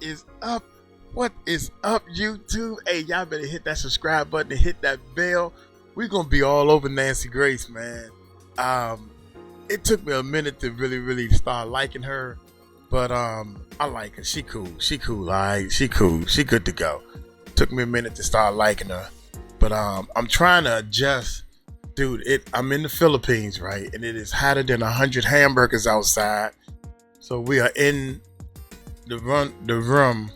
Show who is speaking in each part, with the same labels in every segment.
Speaker 1: is up? What is up, YouTube? Hey, y'all better hit that subscribe button and hit that bell. We're gonna be all over Nancy Grace, man. It took me a minute to really start liking her, but I like her. She cool. All right. She cool. She good to go. Took me a minute to start liking her, but I'm trying to adjust. Dude, I'm in the Philippines, right? And it is hotter than 100 hamburgers outside. So we are in the room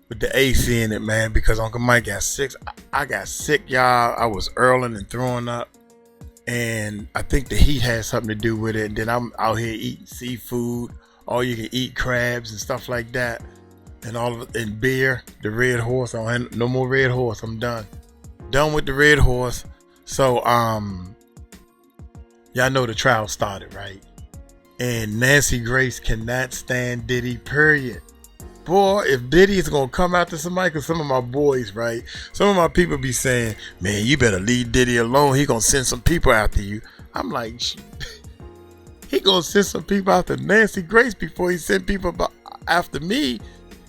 Speaker 1: with the AC in it, man, because Uncle Mike got sick. I got sick, y'all. I was earling and throwing up. And I think the heat had something to do with it. And then I'm out here eating seafood, all you can eat crabs and stuff like that. And beer, the Red Horse. I don't have no more Red Horse. I'm done. Done with the Red Horse. So, y'all know the trial started, right? And Nancy Grace cannot stand Diddy, period. Boy, if Diddy is gonna come after somebody, cause some of my boys, right? Some of my people be saying, man, you better leave Diddy alone. He gonna send some people after you. I'm like, he gonna send some people after Nancy Grace before he send people after me.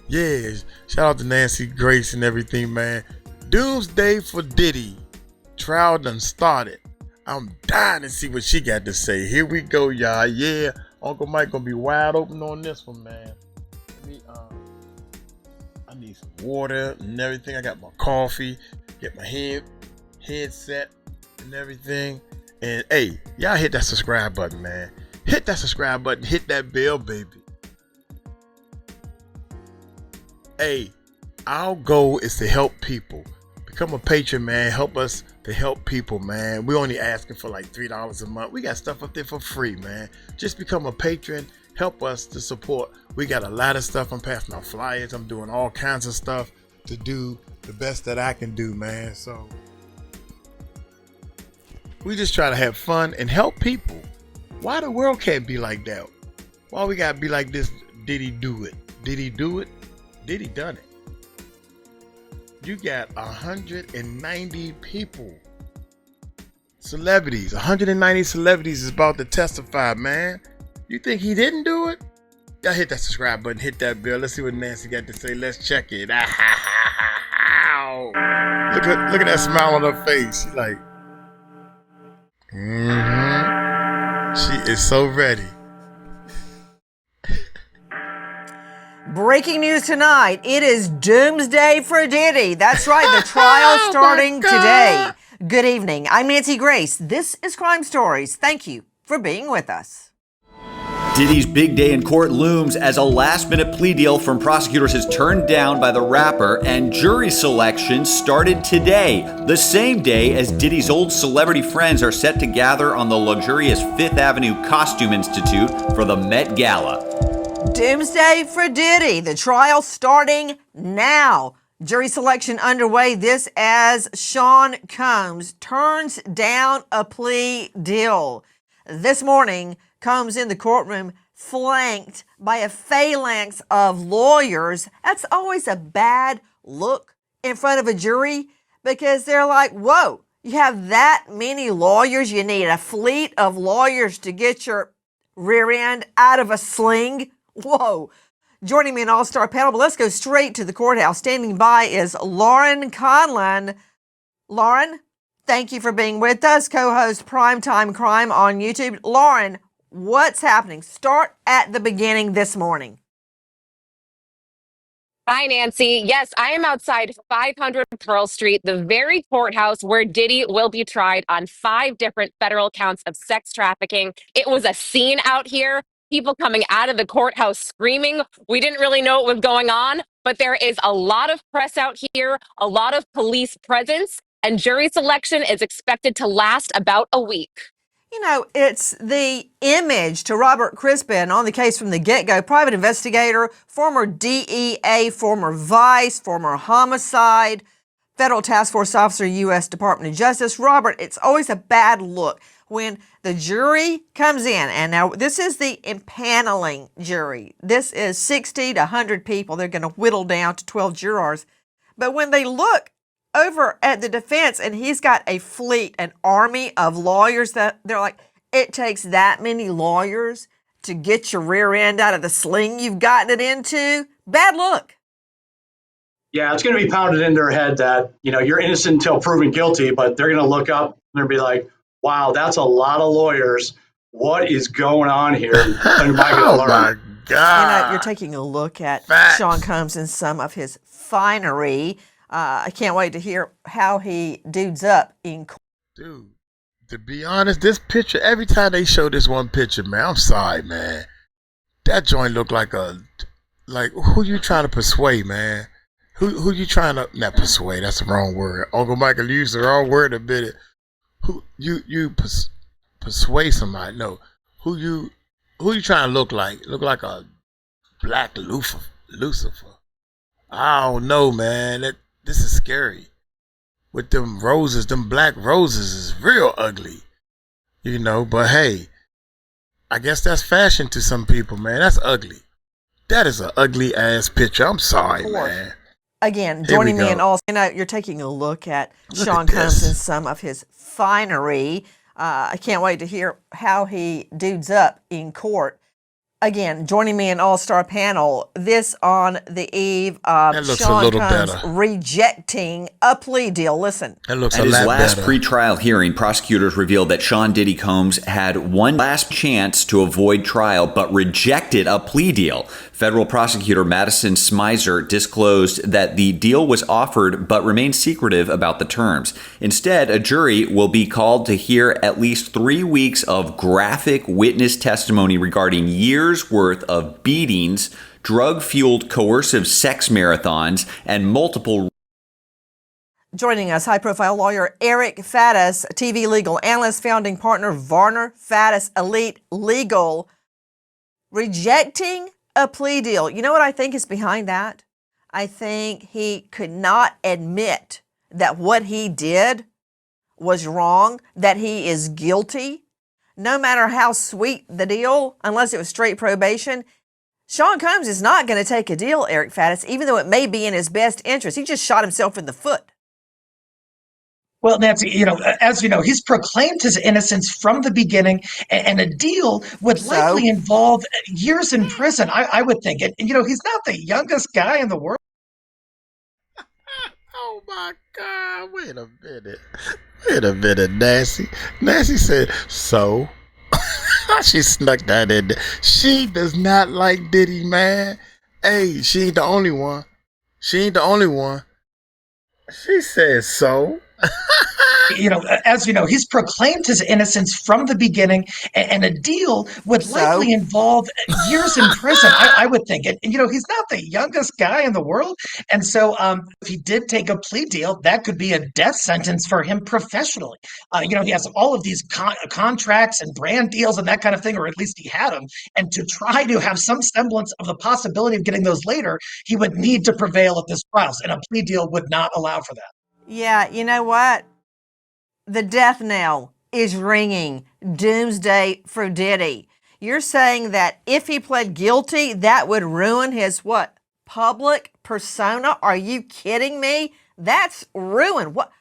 Speaker 1: Yeah, shout out to Nancy Grace and everything, man. Doomsday for Diddy. Trial done started. I'm dying to see what she got to say. Here we go, y'all. Yeah, Uncle Mike gonna be wide open on this one, man. I need some water and everything. I got my coffee, get my headset and everything. And hey, y'all hit that subscribe button, man. Hit that subscribe button, hit that bell, baby. Hey, our goal is to help people. Become a patron, man. Help us to help people, man. We only asking for like $3 a month. We got stuff up there for free, man. Just become a patron. Help us to support. We got a lot of stuff. I'm passing out flyers. I'm doing all kinds of stuff to do the best that I can do, man. So we just try to have fun and help people. Why the world can't be like that? Why we gotta be like this? Diddy do it? Did he do it? Diddy done it. You got 190 people, celebrities, 190 celebrities is about to testify, man. You think he didn't do it? Y'all hit that subscribe button, hit that bell. Let's see what Nancy got to say. Let's check it. Look at that smile on her face. She's like, She is so ready.
Speaker 2: Breaking news tonight. It is Doomsday for Diddy. That's right. The trial starting today. Good evening. I'm Nancy Grace. This is Crime Stories. Thank you for being with us.
Speaker 3: Diddy's big day in court looms as a last-minute plea deal from prosecutors is turned down by the rapper, and jury selection started today, the same day as Diddy's old celebrity friends are set to gather on the luxurious Fifth Avenue Costume Institute for the Met Gala.
Speaker 2: Doomsday for Diddy. The trial starting now. Jury selection underway. This as Sean Combs turns down a plea deal. This morning, Combs in the courtroom flanked by a phalanx of lawyers. That's always a bad look in front of a jury because they're like, whoa, you have that many lawyers. You need a fleet of lawyers to get your rear end out of a sling. Whoa. Joining me an all-star panel, but let's go straight to the courthouse. Standing by is Lauren Conlon. Lauren, thank you for being with us. Co-host Primetime Crime on YouTube. Lauren, what's happening? Start at the beginning this morning.
Speaker 4: Hi, Nancy. Yes, I am outside 500 Pearl Street, the very courthouse where Diddy will be tried on 5 different federal counts of sex trafficking. It was a scene out here. People coming out of the courthouse screaming. We didn't really know what was going on, but there is a lot of press out here, a lot of police presence, and jury selection is expected to last about a week.
Speaker 2: You know, it's the image to Robert Crispin on the case from the get-go. Private investigator, former DEA, former vice, former homicide, federal task force officer, U.S. Department of Justice. Robert, it's always a bad look when the jury comes in. And now this is the impaneling jury. This is 60 to 100 people. They're going to whittle down to 12 jurors. But when they look over at the defense and he's got a fleet, an army of lawyers, that they're like, it takes that many lawyers to get your rear end out of the sling you've gotten it into. Bad look.
Speaker 5: Yeah, it's going to be pounded in their head that, you're innocent until proven guilty, but they're going to look up and they'll be like, wow, that's a lot of lawyers. What is going on here? And am I going to
Speaker 1: Oh
Speaker 5: learn?
Speaker 1: my God.
Speaker 2: You're taking a look at
Speaker 1: Facts.
Speaker 2: Sean Combs and some of his finery. I can't wait to hear how he dudes up in court.
Speaker 1: Dude, to be honest, this picture, every time they show this one picture, man, I'm sorry, man. That joint look like who you trying to persuade, man? Who you trying to, not persuade, that's the wrong word. Uncle Michael used the wrong word a bit. Who you persuade somebody? No. Who you trying to look like? Look like a black Lucifer. I don't know, man. This is scary. With them roses, them black roses is real ugly. But hey, I guess that's fashion to some people, man. That's ugly. That is an ugly ass picture. I'm sorry, man.
Speaker 2: Again, joining me in all, you're taking a look at Sean Combs and some of his finery. I can't wait to hear how he dudes up in court. Again, joining me in all-star panel, this on the eve of Sean Combs rejecting a plea deal. Listen.
Speaker 3: At his last pretrial hearing, prosecutors revealed that Sean Diddy Combs had one last chance to avoid trial, but rejected a plea deal. Federal prosecutor Madison Smizer disclosed that the deal was offered, but remained secretive about the terms. Instead, a jury will be called to hear at least 3 weeks of graphic witness testimony regarding years worth of beatings, drug-fueled coercive sex marathons, and multiple.
Speaker 2: Joining us, high-profile lawyer 𝗟𝗓𝗡𝗞𝗦, TV legal analyst, founding partner Varner Faddis Elite Legal, rejecting a plea deal. You know what I think is behind that? I think he could not admit that what he did was wrong, that he is guilty. No matter how sweet the deal, unless it was straight probation, Sean Combs is not going to take a deal, 𝗟𝗓𝗡𝗞𝗦, even though it may be in his best interest. He just shot himself in the foot.
Speaker 6: Well, Nancy, as you know, he's proclaimed his innocence from the beginning, and a deal would likely involve years in prison, I would think. And, he's not the youngest guy in the world.
Speaker 1: Oh, my God. Wait a minute, Nancy. Nancy said, so? She snuck that in there. She does not like Diddy, man. Hey, she ain't the only one. She said, so?
Speaker 6: As you know, he's proclaimed his innocence from the beginning, and a deal would likely involve years in prison, I would think. And, he's not the youngest guy in the world. And so if he did take a plea deal, that could be a death sentence for him professionally. He has all of these contracts and brand deals and that kind of thing, or at least he had them. And to try to have some semblance of the possibility of getting those later, he would need to prevail at this trial, and a plea deal would not allow for that.
Speaker 2: Yeah, you know what? The death knell is ringing. Doomsday for Diddy. You're saying that if he pled guilty, that would ruin his what? Public persona? Are you kidding me? That's ruin. What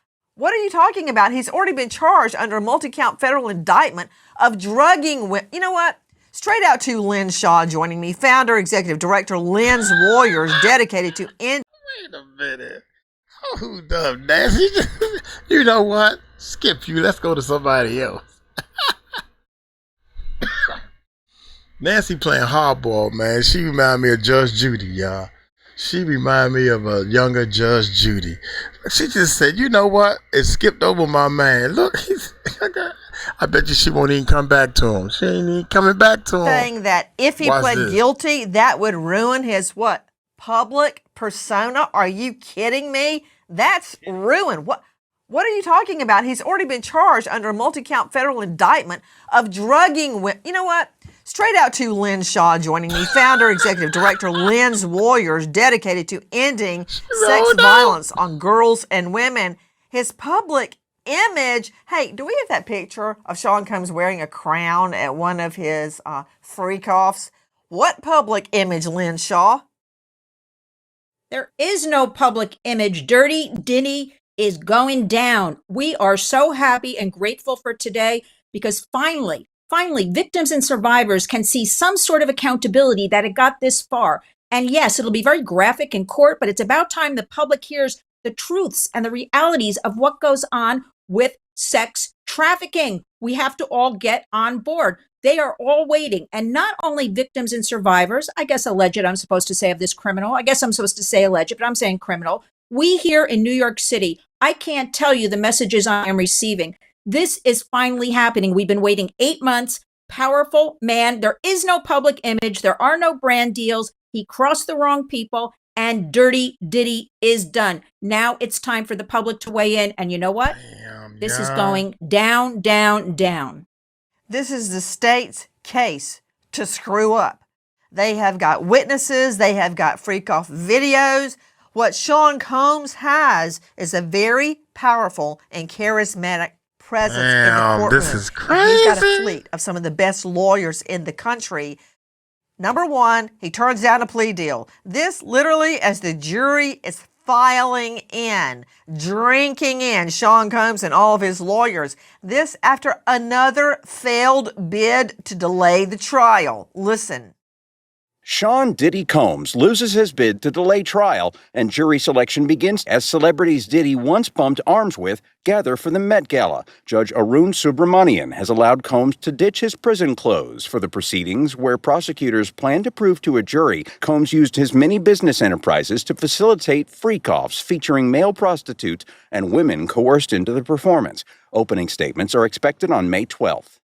Speaker 2: are you talking about? He's already been charged under a multi-count federal indictment of drugging women. You know what? Straight out to Lynn Shaw joining me, founder, executive director, Lynn's Warriors, dedicated to end.
Speaker 1: Wait a minute. Hold up, Nancy. You know what? Skip you. Let's go to somebody else. Nancy playing hardball, man. She remind me of Judge Judy, y'all. She remind me of a younger Judge Judy. She just said, you know what? It skipped over my man. Look, I bet you she won't even come back to him. She ain't even coming back to him.
Speaker 2: Saying that if he pled guilty, that would ruin his what? Public persona? Are you kidding me? That's ruin. What are you talking about? He's already been charged under a multi-count federal indictment of drugging women. You know what? Straight out to Lynn Shaw joining me, founder, executive director, Lynn's Warriors, dedicated to ending sex violence on girls and women. His public image. Hey, do we have that picture of Sean Combs wearing a crown at one of his freak-offs? What public image, Lynn Shaw?
Speaker 7: There is no public image. Dirty Diddy is going down. We are so happy and grateful for today because finally, victims and survivors can see some sort of accountability that it got this far. And yes, it'll be very graphic in court, but it's about time the public hears the truths and the realities of what goes on with sex trafficking. We have to all get on board. They are all waiting. And not only victims and survivors, I guess alleged, I'm supposed to say, of this criminal. I guess I'm supposed to say alleged, but I'm saying criminal. We here in New York City, I can't tell you the messages I am receiving. This is finally happening. We've been waiting 8 months. Powerful man. There is no public image. There are no brand deals. He crossed the wrong people, and Dirty Diddy is done. Now it's time for the public to weigh in. And you know what? This is going down, down, down.
Speaker 2: This is the state's case to screw up. They have got witnesses. They have got freak-off videos. What Sean Combs has is a very powerful and charismatic presence in the courtroom.
Speaker 1: This is crazy.
Speaker 2: He's got a fleet of some of the best lawyers in the country. Number one, he turns down a plea deal. This literally, as the jury is filing in, drinking in Sean Combs and all of his lawyers. This after another failed bid to delay the trial. Listen.
Speaker 8: Sean Diddy Combs loses his bid to delay trial, and jury selection begins as celebrities Diddy once bumped arms with gather for the Met Gala. Judge 𝗟𝗓𝗡𝗞𝗦 has allowed Combs to ditch his prison clothes for the proceedings, where prosecutors plan to prove to a jury Combs used his many business enterprises to facilitate freak-offs featuring male prostitutes and women coerced into the performance. Opening statements are expected on May 12th.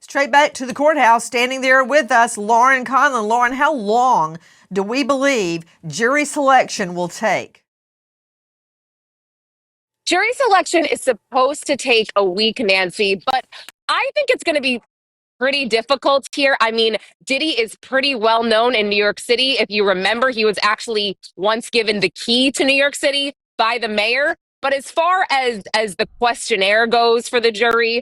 Speaker 2: Straight back to the courthouse, standing there with us, Lauren Conlon. Lauren, how long do we believe jury selection will take?
Speaker 4: Jury selection is supposed to take a week, Nancy, but I think it's going to be pretty difficult here. I mean, Diddy is pretty well known in New York City. If you remember, he was actually once given the key to New York City by the mayor. But as far as the questionnaire goes for the jury,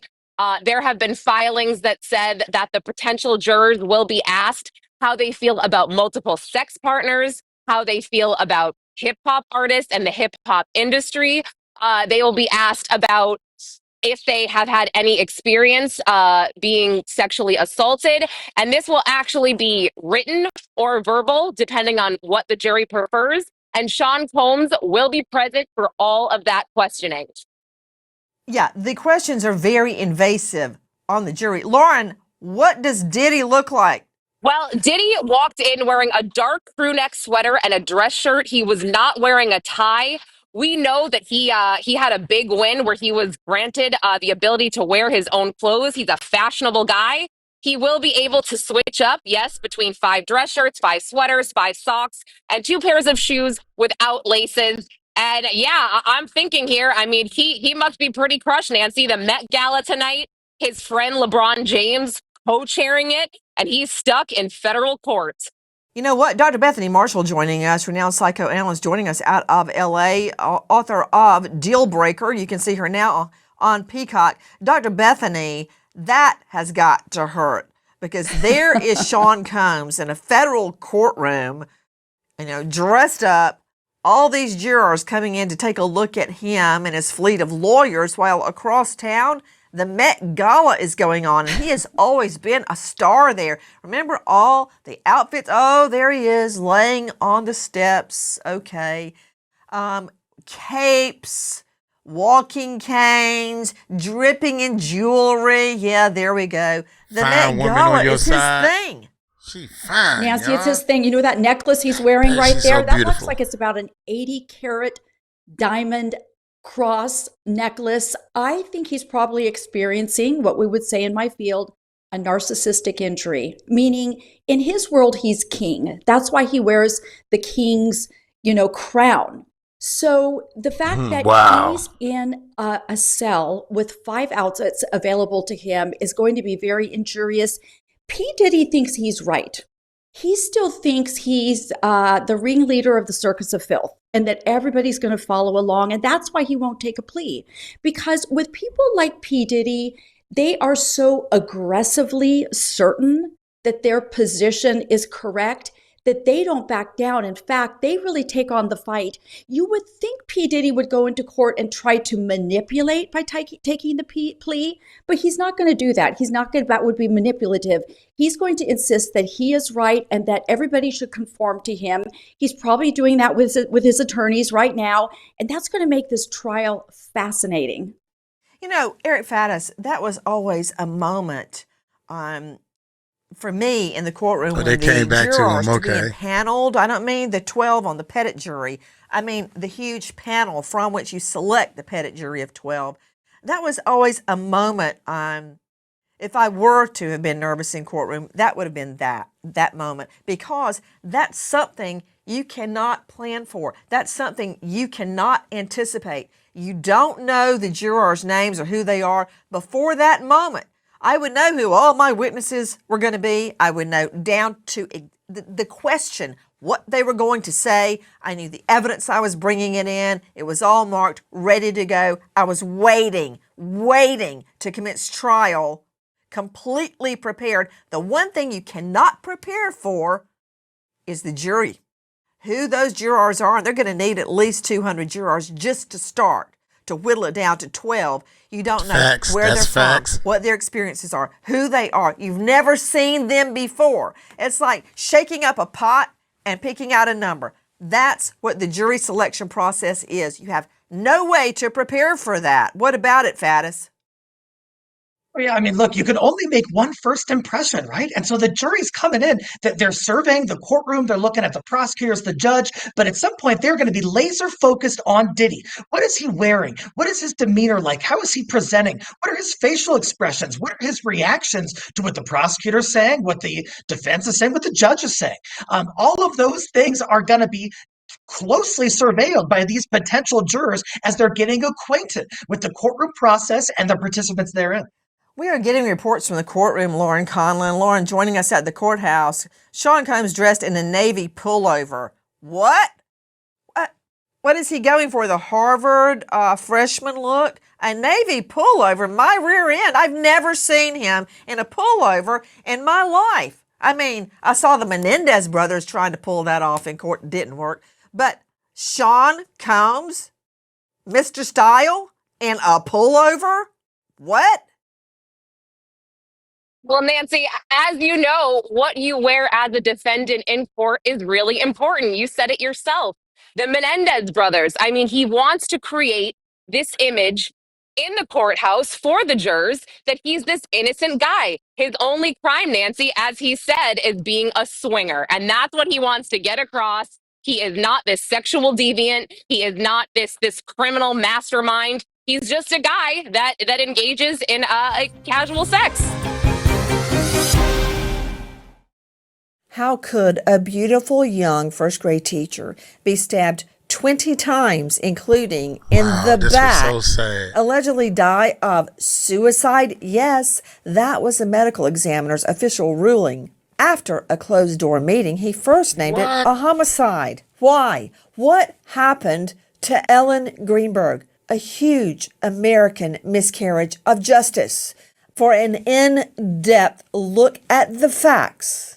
Speaker 4: there have been filings that said that the potential jurors will be asked how they feel about multiple sex partners, how they feel about hip hop artists and the hip hop industry. They will be asked about if they have had any experience being sexually assaulted. And this will actually be written or verbal, depending on what the jury prefers. And Sean Combs will be present for all of that questioning.
Speaker 2: Yeah, the questions are very invasive on the jury. Lauren, what does Diddy look like?
Speaker 4: Well, Diddy walked in wearing a dark crew neck sweater and a dress shirt. He was not wearing a tie. We know that he had a big win where he was granted the ability to wear his own clothes. He's a fashionable guy. He will be able to switch up, yes, between 5 dress shirts, 5 sweaters, 5 socks, and 2 pairs of shoes without laces. And yeah, I'm thinking here, I mean, he must be pretty crushed, Nancy. The Met Gala tonight, his friend LeBron James co-chairing it, and he's stuck in federal court.
Speaker 2: You know what? Dr. Bethany Marshall joining us, renowned psychoanalyst joining us out of LA, author of Deal Breaker. You can see her now on Peacock. Dr. Bethany, that has got to hurt, because there is Sean Combs in a federal courtroom, dressed up, all these jurors coming in to take a look at him and his fleet of lawyers, while across town, the Met Gala is going on, and he has always been a star there. Remember all the outfits? Oh, there he is, laying on the steps. Okay. Capes, walking canes, dripping in jewelry. Yeah, there we go. The
Speaker 1: Fine
Speaker 2: Met
Speaker 1: woman
Speaker 2: Gala
Speaker 1: on your
Speaker 2: is
Speaker 1: side.
Speaker 2: his thing.
Speaker 1: She fine,
Speaker 7: Nancy,
Speaker 1: y'all.
Speaker 7: it's his thing. You know that necklace he's wearing right
Speaker 1: She's
Speaker 7: there?
Speaker 1: so
Speaker 7: That looks
Speaker 1: beautiful.
Speaker 7: like it's about an 80-carat diamond cross necklace. I think he's probably experiencing what we would say in my field, a narcissistic injury, meaning in his world, he's king. That's why he wears the king's, crown. So the fact that
Speaker 1: wow.
Speaker 7: he's in a cell with 5 outlets available to him is going to be very injurious. P. Diddy thinks he's right. He still thinks he's the ringleader of the circus of filth and that everybody's going to follow along. And that's why he won't take a plea. Because with people like P. Diddy, they are so aggressively certain that their position is correct
Speaker 9: that they don't back down. In fact, they really take on the fight. You would think P. Diddy would go into court and try to manipulate by taking the plea, but he's not going to do that. He's not going to, that would be manipulative. He's going to insist that he is right and that everybody should conform to him. He's probably doing that with his attorneys right now, and that's going to make this trial fascinating.
Speaker 2: You know, 𝗟𝗚𝗡𝗞𝗦, that was always a moment for me in the courtroom when the jurors were being paneled. I don't mean the 12 on the petit jury. I mean the huge panel from which you select the petit jury of 12. That was always a moment. If I were to have been nervous in courtroom, that would have been that moment, because that's something you cannot plan for. That's something you cannot anticipate. You don't know the jurors' names or who they are before that moment. I would know who all my witnesses were going to be. I would know down to the question, what they were going to say. I knew the evidence I was bringing it in. It was all marked, ready to go. I was waiting to commence trial, completely prepared. The one thing you cannot prepare for is the jury. Who those jurors are, and they're going to need at least 200 jurors just to start, to whittle it down to 12. You don't know where they're from, what their experiences are, who they are. You've never seen them before. It's like shaking up a pot and picking out a number. That's what the jury selection process is. You have no way to prepare for that. What about it, Faddis?
Speaker 6: Yeah, I mean, look, you can only make one first impression, right? And so the jury's coming in, that they're surveying the courtroom, they're looking at the prosecutors, the judge, but at some point they're going to be laser focused on Diddy. What is he wearing? What is his demeanor like? How is he presenting? What are his facial expressions? What are his reactions to what the prosecutor's saying, what the defense is saying, what the judge is saying? All of those things are going to be closely surveilled by these potential jurors as they're getting acquainted with the courtroom process and the participants therein.
Speaker 2: We are getting reports from the courtroom, Lauren Conlon. Lauren, joining us at the courthouse. Sean Combs dressed in a Navy pullover. What? What is he going for? The Harvard freshman look? A Navy pullover? My rear end. I've never seen him in a pullover in my life. I mean, I saw the Menendez brothers trying to pull that off in court. It didn't work. But Sean Combs, Mr. Style, in a pullover? What?
Speaker 4: Well, Nancy, as you know, what you wear as a defendant in court is really important. You said it yourself. The Menendez brothers, I mean, he wants to create this image in the courthouse for the jurors that he's this innocent guy. His only crime, Nancy, as he said, is being a swinger. And that's what he wants to get across. He is not this sexual deviant. He is not this criminal mastermind. He's just a guy that engages in casual sex.
Speaker 2: How could a beautiful young first grade teacher be stabbed 20 times, including in the back,
Speaker 1: was so sad.
Speaker 2: Allegedly die of suicide? Yes, that was the medical examiner's official ruling. After a closed-door meeting, he first named it a homicide. Why? What happened to Ellen Greenberg? A huge American miscarriage of justice. For an in-depth look at the facts,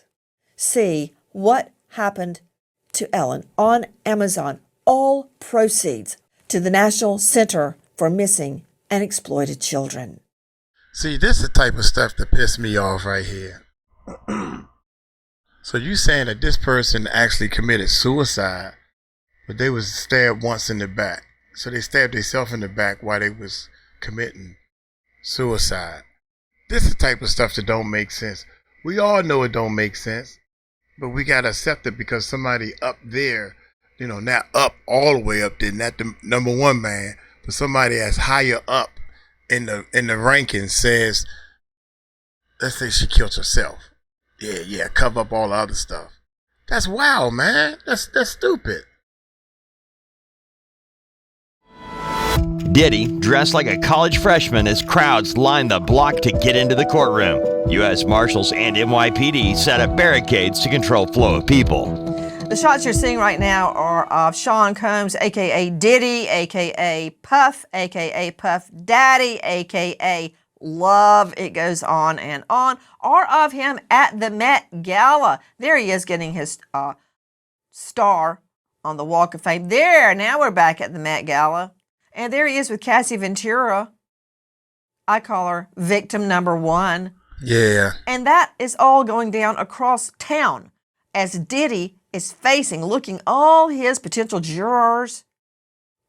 Speaker 2: see What Happened to Ellen on Amazon. All proceeds to the National Center for Missing and Exploited Children.
Speaker 1: See, this is the type of stuff that pissed me off right here. So you saying that this person actually committed suicide, but they was stabbed once in the back. So they stabbed themselves in the back while they was committing suicide. This is the type of stuff that don't make sense. We all know it don't make sense. But we got to accept it because somebody up there, you know, not up all the way up there, not the number one man, but somebody that's higher up in the rankings says, let's say she killed herself. Yeah, cover up all the other stuff. That's wild, man. That's stupid.
Speaker 10: Diddy, dressed like a college freshman as crowds lined the block to get into the courtroom. U.S. Marshals and NYPD set up barricades to control flow of people.
Speaker 2: The shots you're seeing right now are of Sean Combs, a.k.a. Diddy, a.k.a. Puff, a.k.a. Puff Daddy, a.k.a. love, it goes on, are of him at the Met Gala. There he is getting his star on the Walk of Fame. There, now we're back at the Met Gala. And there he is with Cassie Ventura. I call her victim number one.
Speaker 1: Yeah.
Speaker 2: And that is all going down across town as Diddy is looking all his potential jurors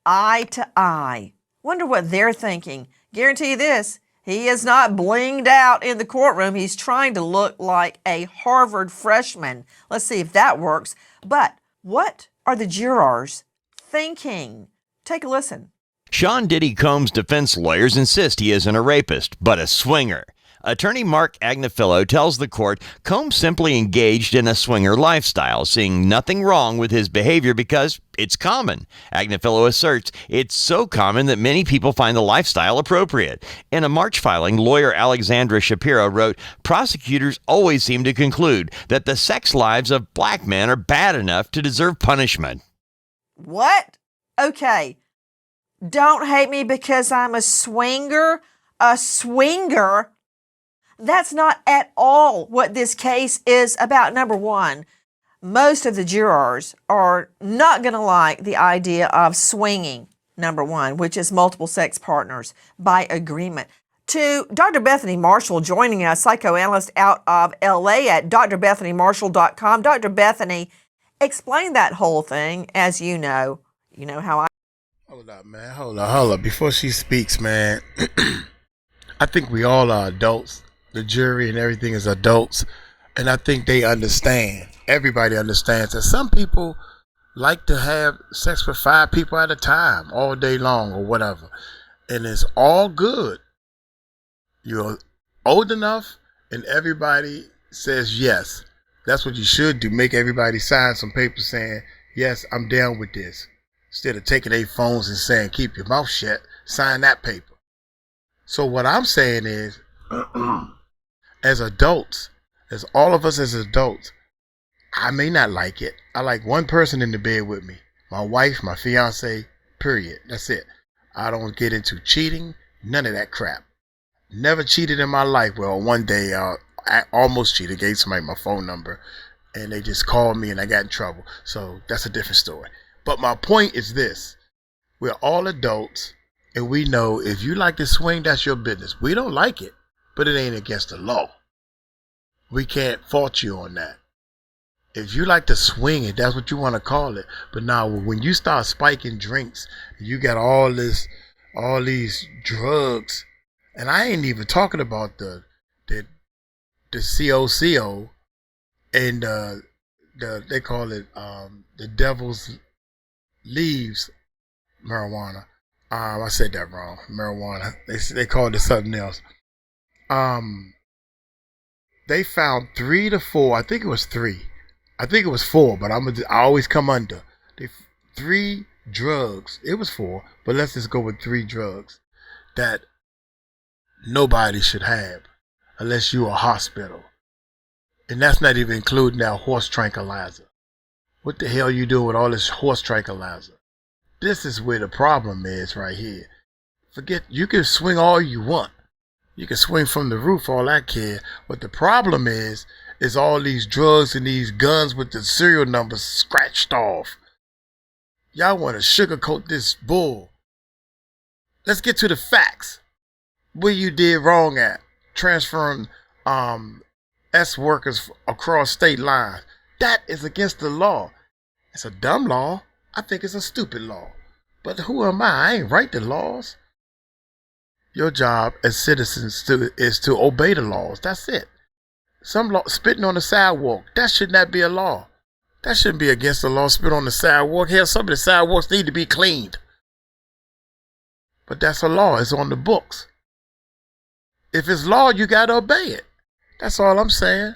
Speaker 2: eye to eye. Wonder what they're thinking. Guarantee you this, he is not blinged out in the courtroom. He's trying to look like a Harvard freshman. Let's see if that works. But what are the jurors thinking? Take a listen.
Speaker 10: Sean Diddy Combs' defense lawyers insist he isn't a rapist, but a swinger. Attorney Mark Agnifilo tells the court Combs simply engaged in a swinger lifestyle, seeing nothing wrong with his behavior because it's common. Agnifilo asserts it's so common that many people find the lifestyle appropriate. In a March filing, lawyer Alexandra Shapiro wrote, prosecutors always seem to conclude that the sex lives of black men are bad enough to deserve punishment.
Speaker 2: What? Okay. Don't hate me because I'm a swinger? A swinger? That's not at all what this case is about. Number one, most of the jurors are not going to like the idea of swinging, number one, which is multiple sex partners by agreement. To Dr. Bethany Marshall joining us, psychoanalyst out of LA at drbethanymarshall.com. Dr. Bethany, explain that whole thing as you know. You know how I...
Speaker 1: Hold up, man. Hold up. Before she speaks, man, I think we all are adults. The jury and everything is adults. And I think they understand. Everybody understands that some people like to have sex with 5 people at a time all day long or whatever. And it's all good. You're old enough and everybody says yes. That's what you should do. Make everybody sign some paper saying, yes, I'm down with this. Instead of taking their phones and saying, keep your mouth shut, sign that paper. So what I'm saying is, as adults, as all of us as adults, I may not like it. I like one person in the bed with me. My wife, my fiance, period. That's it. I don't get into cheating, none of that crap. Never cheated in my life. Well, one day I almost cheated, gave somebody my phone number, and they just called me and I got in trouble. So that's a different story. But my point is this. We're all adults, and we know if you like to swing, that's your business. We don't like it, but it ain't against the law. We can't fault you on that. If you like to swing it, that's what you want to call it. But now when you start spiking drinks, you got all these drugs, and I ain't even talking about the COCO and they call it the devil's leaves marijuana. I said that wrong. Marijuana. They called it something else. They found 3 to 4. I think it was 3. I think it was 4, but I always come under. 3 drugs. It was 4, but let's just go with 3 drugs that nobody should have unless you're a hospital. And that's not even including that horse tranquilizer. What the hell you doing with all this horse tranquilizer? This is where the problem is right here. Forget, you can swing all you want. You can swing from the roof, all that care. What the problem is all these drugs and these guns with the serial numbers scratched off. Y'all want to sugarcoat this bull. Let's get to the facts. Where you did wrong at. Transferring S workers across state lines. That is against the law. It's a dumb law. I think it's a stupid law. But who am I? I ain't write the laws. Your job as citizens is to obey the laws. That's it. Some law, spitting on the sidewalk, that should not be a law. That shouldn't be against the law, spit on the sidewalk. Hell, some of the sidewalks need to be cleaned. But that's a law. It's on the books. If it's law, you got to obey it. That's all I'm saying.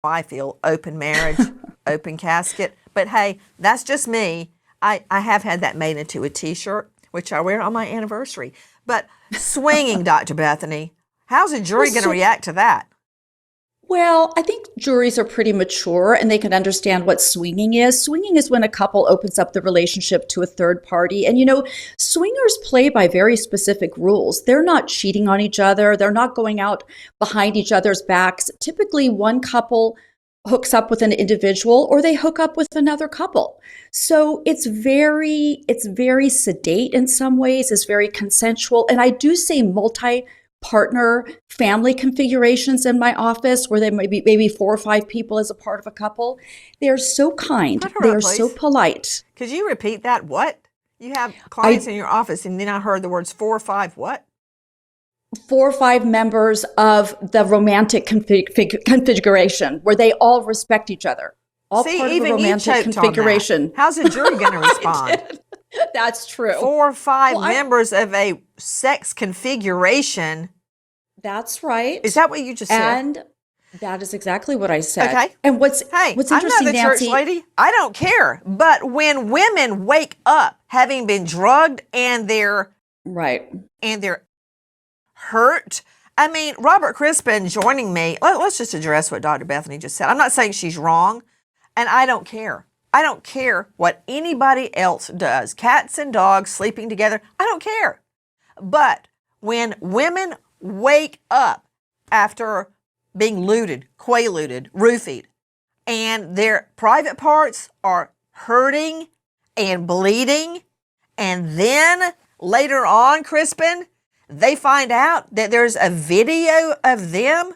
Speaker 2: I feel open marriage, open casket. But hey, that's just me. I have had that made into a t-shirt, which I wear on my anniversary. But swinging, Dr. Bethany, how's a jury going to react to that?
Speaker 9: Well, I think juries are pretty mature and they can understand what swinging is. Swinging is when a couple opens up the relationship to a third party. And, swingers play by very specific rules. They're not cheating on each other. They're not going out behind each other's backs. Typically, one couple hooks up with an individual or they hook up with another couple. So it's very sedate in some ways, it's very consensual. And I do say multi-partner family configurations in my office where there may be maybe 4 or 5 people as a part of a couple. They're so kind. They're so polite.
Speaker 2: Could you repeat that? What? You have clients in your office and then I heard the words 4 or 5 what?
Speaker 9: 4 or 5 members of the romantic configuration where they all respect each other. All
Speaker 2: See,
Speaker 9: part of
Speaker 2: even
Speaker 9: a romantic
Speaker 2: you
Speaker 9: configuration.
Speaker 2: How's a jury going to respond?
Speaker 9: That's true.
Speaker 2: 4 or 5 members of a sex configuration.
Speaker 9: That's right.
Speaker 2: Is that what you just said?
Speaker 9: And that is exactly what I said.
Speaker 2: Okay.
Speaker 9: And what's interesting,
Speaker 2: I'm not the
Speaker 9: Nancy,
Speaker 2: church lady. I don't care. But when women wake up having been drugged and they're hurt. I mean, Robert Crispin joining me. Let's just address what Dr. Bethany just said. I'm not saying she's wrong, and I don't care. I don't care what anybody else does. Cats and dogs sleeping together, I don't care. But when women wake up after being looted, quaaluded, roofied, and their private parts are hurting and bleeding, and then later on, Crispin, they find out that there's a video of them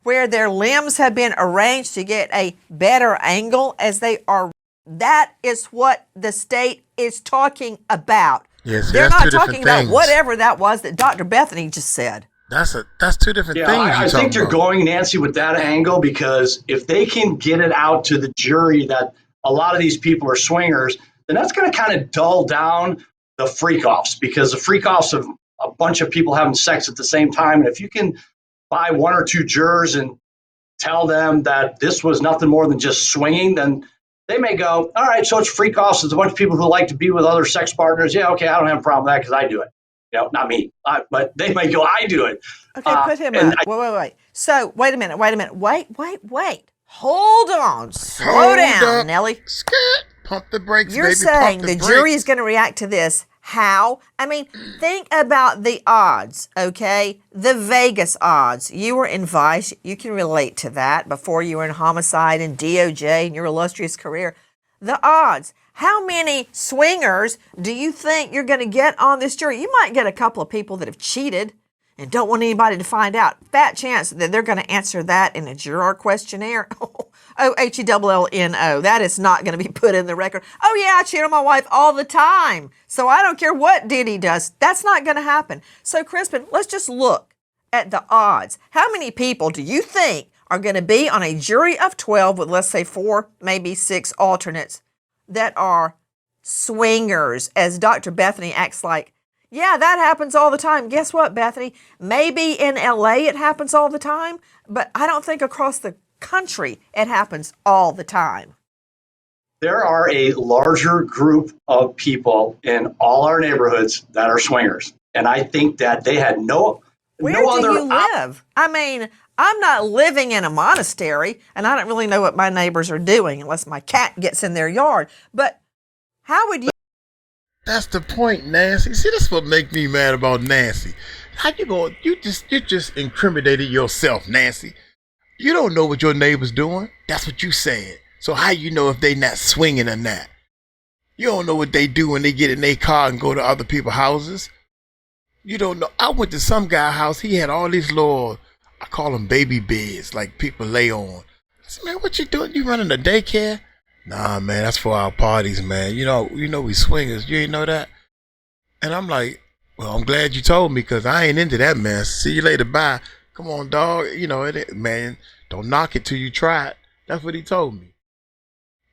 Speaker 2: where their limbs have been arranged to get a better angle as they are. That is what the state is talking about.
Speaker 1: Yes,
Speaker 2: they're not talking about whatever that was that Dr. Bethany just said.
Speaker 1: That's 2 different things.
Speaker 5: I think you're going, Nancy, with that angle because if they can get it out to the jury that a lot of these people are swingers, then that's going to kind of dull down the freak-offs because the freak-offs of a bunch of people having sex at the same time. And if you can buy 1 or 2 jurors and tell them that this was nothing more than just swinging, then they may go, all right, so it's freak-offs. It's a bunch of people who like to be with other sex partners. Yeah, okay, I don't have a problem with that because I do it. Not me. But they might go, I do it.
Speaker 2: Okay, put him up. Wait. So, wait a minute. Wait. Hold on. Slow down, Nellie.
Speaker 1: Pump the brakes,
Speaker 2: You're saying the jury is going to react to this. How? I mean, think about the odds, okay? The Vegas odds. You were in Vice. You can relate to that before you were in homicide and DOJ in your illustrious career. The odds. How many swingers do you think you're going to get on this jury? You might get a couple of people that have cheated and don't want anybody to find out. Fat chance that they're going to answer that in a juror questionnaire. Hellno. That is not going to be put in the record. Oh, yeah, I cheat on my wife all the time. So I don't care what Diddy does. That's not going to happen. So, Crispin, let's just look at the odds. How many people do you think are going to be on a jury of 12 with, let's say, 4, maybe 6 alternates that are swingers, as Dr. Bethany acts like, yeah, that happens all the time. Guess what, Bethany? Maybe in LA it happens all the time, but I don't think across the country it happens all the time.
Speaker 5: There are a larger group of people in all our neighborhoods that are swingers. And I think that they had
Speaker 2: Where do you live? I mean, I'm not living in a monastery, and I don't really know what my neighbors are doing unless my cat gets in their yard. But how would you?
Speaker 1: That's the point, Nancy. See, that's what make me mad about Nancy. How you going? You just incriminated yourself, Nancy. You don't know what your neighbor's doing. That's what you said. So how you know if they not swinging or not? You don't know what they do when they get in their car and go to other people's houses. You don't know. I went to some guy's house. He had all these little, I call them baby beds, like people lay on. I said, man, what you doing? You running a daycare? Nah, man, that's for our parties, man. You know we swingers. You ain't know that? And I'm like, well, I'm glad you told me because I ain't into that mess. See you later, bye. Come on, dog. Man, don't knock it till you try it. That's what he told me.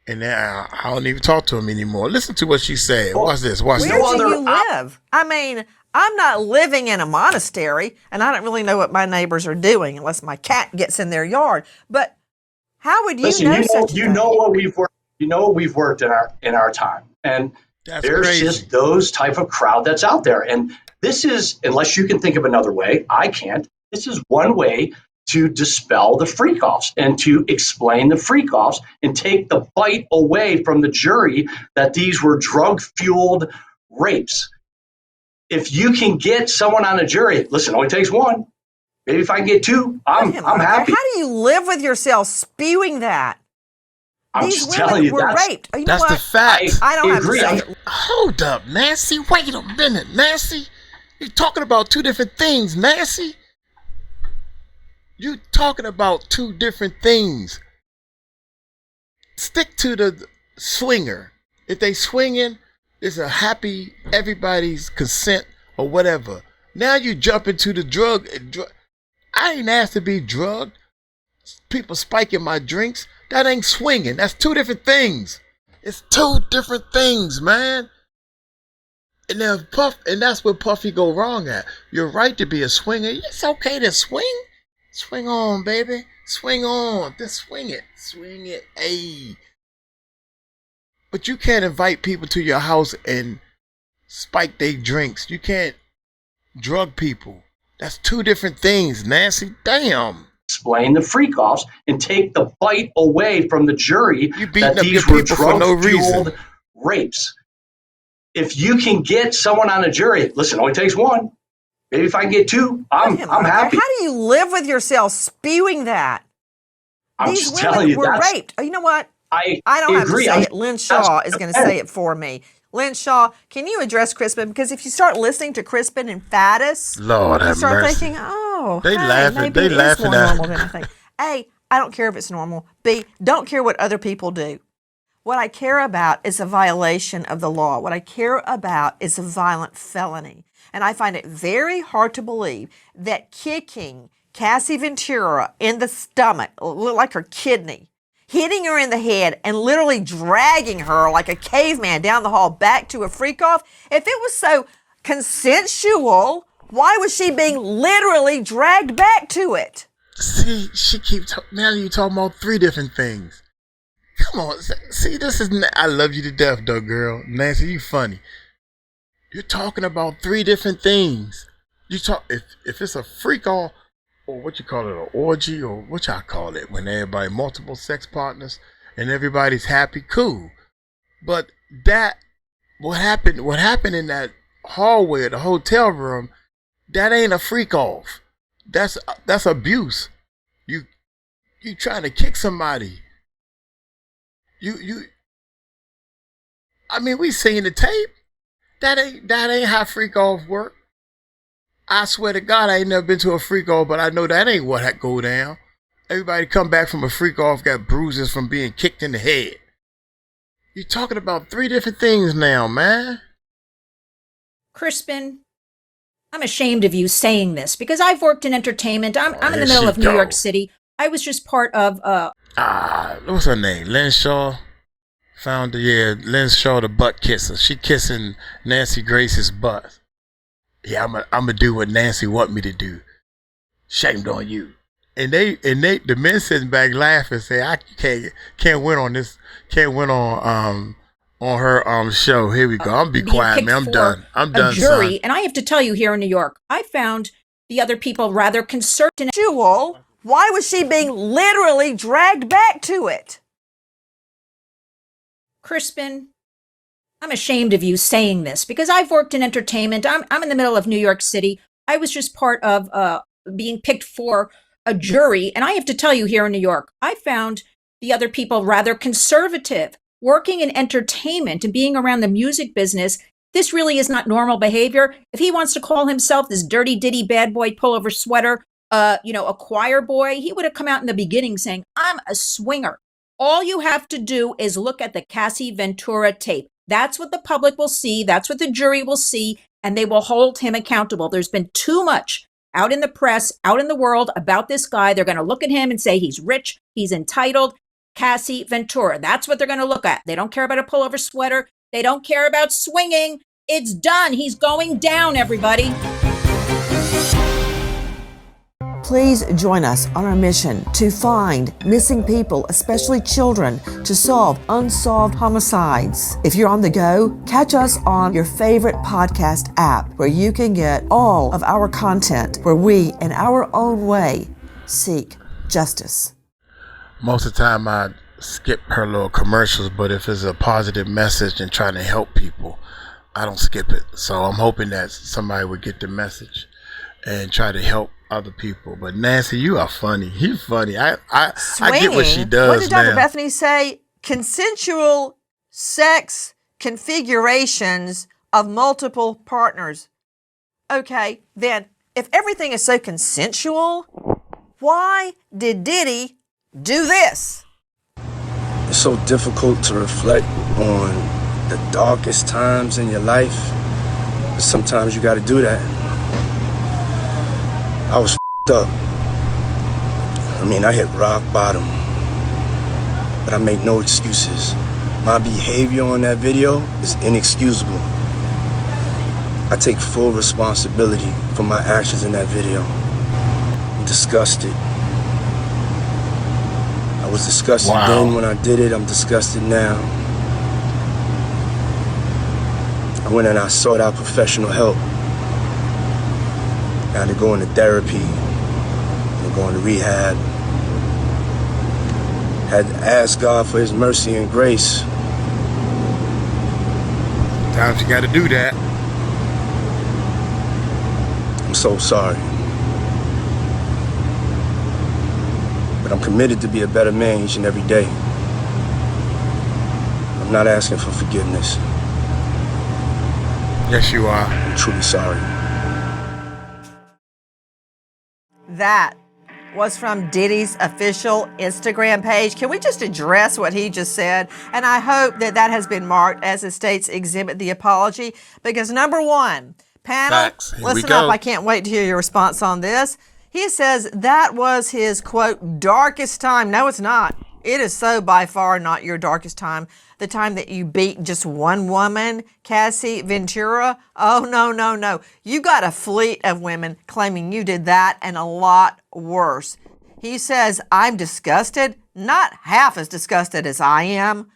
Speaker 1: And then I don't even talk to him anymore. Listen to what she said. Watch this.
Speaker 2: Where do you live? I mean, I'm not living in a monastery, and I don't really know what my neighbors are doing unless my cat gets in their yard. But how would you know such a thing?
Speaker 5: You know what we've worked. You know what we've worked in our time, and there's crazy. Just those type of crowd that's out there. And this is, unless you can think of another way, I can't. This is one way to dispel the freak-offs and to explain the freak-offs and take the bite away from the jury that these were drug-fueled rapes. If you can get someone on a jury, listen, it only takes one. Maybe if I can get two, I'm happy.
Speaker 2: How do you live with yourself spewing that?
Speaker 5: I'm
Speaker 2: These
Speaker 5: just
Speaker 2: women
Speaker 5: telling you,
Speaker 2: were
Speaker 5: that's
Speaker 2: raped. You know
Speaker 1: That's
Speaker 2: what?
Speaker 1: the fact.
Speaker 2: I don't have to
Speaker 5: agree.
Speaker 2: say it.
Speaker 1: Hold up, Nancy. Wait a minute, Nancy. You're talking about two different things, Nancy. You're talking about two different things. Stick to the swinger. If they swinging, it's a happy, everybody's consent or whatever. Now you jump into the drug. I ain't asked to be drugged. People spiking my drinks. That ain't swinging. That's two different things. It's two different things, man. And then that's where Puffy go wrong at. You're right to be a swinger. It's okay to swing. Swing on, baby. Swing on. Just swing it. Swing it. Ayy. But you can't invite people to your house and spike their drinks. You can't drug people. That's two different things, Nancy. Damn.
Speaker 5: Explain the freak-offs and take the bite away from the jury that these were drug-fueled rapes. If you can get someone on a jury, listen, it only takes one. Maybe if I can get two, I'm happy.
Speaker 2: How do you live with yourself spewing that?
Speaker 5: I'm
Speaker 2: These
Speaker 5: just
Speaker 2: women
Speaker 5: telling you,
Speaker 2: were raped. You know what? I don't have to say it. Lynn Shaw is going to say it for me. Lynn Shaw, can you address Crispin? Because if you start listening to Crispin and Faddis,
Speaker 1: Lord
Speaker 2: you start
Speaker 1: have mercy.
Speaker 2: thinking, oh,
Speaker 1: They
Speaker 2: hey,
Speaker 1: laughing.
Speaker 2: maybe
Speaker 1: They
Speaker 2: it is
Speaker 1: laughing
Speaker 2: more
Speaker 1: at
Speaker 2: normal than I think. A, I don't care if it's normal. B, don't care what other people do. What I care about is a violation of the law. What I care about is a violent felony. And I find it very hard to believe that kicking Cassie Ventura in the stomach, looked like her kidney, hitting her in the head and literally dragging her like a caveman down the hall back to a freak-off, if it was so consensual, why was she being literally dragged back to it?
Speaker 1: See, she keeps now you talking about three different things. Come on, see, this is. I love you to death, though, girl. Nancy, you funny. You're talking about three different things. You talk if it's a freak off or what you call it, an orgy or what y'all call it when everybody multiple sex partners and everybody's happy, cool. But that what happened in that hallway of the hotel room, that ain't a freak off. That's abuse. You trying to kick somebody. I mean, we seen the tape. That ain't how freak off work. I swear to God, I ain't never been to a freak off, but I know that ain't what that go down. Everybody come back from a freak off got bruises from being kicked in the head. You're talking about three different things now, man.
Speaker 7: Crispin, I'm ashamed of you saying this because I've worked in entertainment. I'm in the middle of New York City. I was just part of
Speaker 1: what's her name? Lynn Shaw. Lynn Shaw, the butt kisser. She kissing Nancy Grace's butt. Yeah, I'm gonna do what Nancy want me to do. Shamed on you. And the men sitting back laughing say, I can't win on this. Can't win on her show. Here we go. I'm be quiet, man. I'm done. I'm done.
Speaker 7: Jury,
Speaker 1: son.
Speaker 7: and I have to tell you, here in New York, I found the other people rather concerned.
Speaker 2: Jewel, why was she being literally dragged back to it?
Speaker 7: Crispin, I'm ashamed of you saying this because I've worked in entertainment. I'm in the middle of New York City. I was just part of being picked for a jury. And I have to tell you, here in New York, I found the other people rather conservative. Working in entertainment and being around the music business, this really is not normal behavior. If he wants to call himself this dirty Diddy bad boy pullover sweater, a choir boy, he would have come out in the beginning saying, I'm a swinger. All you have to do is look at the Cassie Ventura tape. That's what the public will see. That's what the jury will see, and they will hold him accountable. There's been too much out in the press, out in the world about this guy. They're going to look at him and say he's rich, he's entitled. Cassie Ventura. That's what they're going to look at. They don't care about a pullover sweater. They don't care about swinging. It's done. He's going down, everybody.
Speaker 2: Please join us on our mission to find missing people, especially children, to solve unsolved homicides. If you're on the go, catch us on your favorite podcast app where you can get all of our content where we, in our own way, seek justice?
Speaker 1: Most of the time I skip her little commercials, but if it's a positive message and trying to help people, I don't skip it. So I'm hoping that somebody would get the message and try to help other people. But Nancy, you are funny. You're funny. I get what she does.
Speaker 2: What did Dr.
Speaker 1: Now.
Speaker 2: Bethany say? Consensual sex configurations of multiple partners. Okay, then if everything is so consensual, why did Diddy do this?
Speaker 11: It's so difficult to reflect on the darkest times in your life, but sometimes you got to do that. I was up. I mean, I hit rock bottom, but I make no excuses. My behavior on that video is inexcusable. I take full responsibility for my actions in that video. I'm disgusted. I was disgusted then when I did it. I'm disgusted now. I went and I sought out professional help. I had to go into therapy, and go into rehab. Had to ask God for his mercy and grace.
Speaker 1: Sometimes you gotta do that.
Speaker 11: I'm so sorry. But I'm committed to be a better man each and every day. I'm not asking for forgiveness.
Speaker 1: Yes, you are.
Speaker 11: I'm truly sorry.
Speaker 2: That was from Diddy's official Instagram page. Can we just address what he just said? And I hope that that has been marked as a state's exhibit, the apology, because number one, panel, listen up. I can't wait to hear your response on this. He says that was his, quote, darkest time. No, it's not. It is so by far not your darkest time. The time that you beat just one woman, Cassie Ventura. Oh, no. You got a fleet of women claiming you did that and a lot worse. He says, I'm disgusted, not half as disgusted as I am,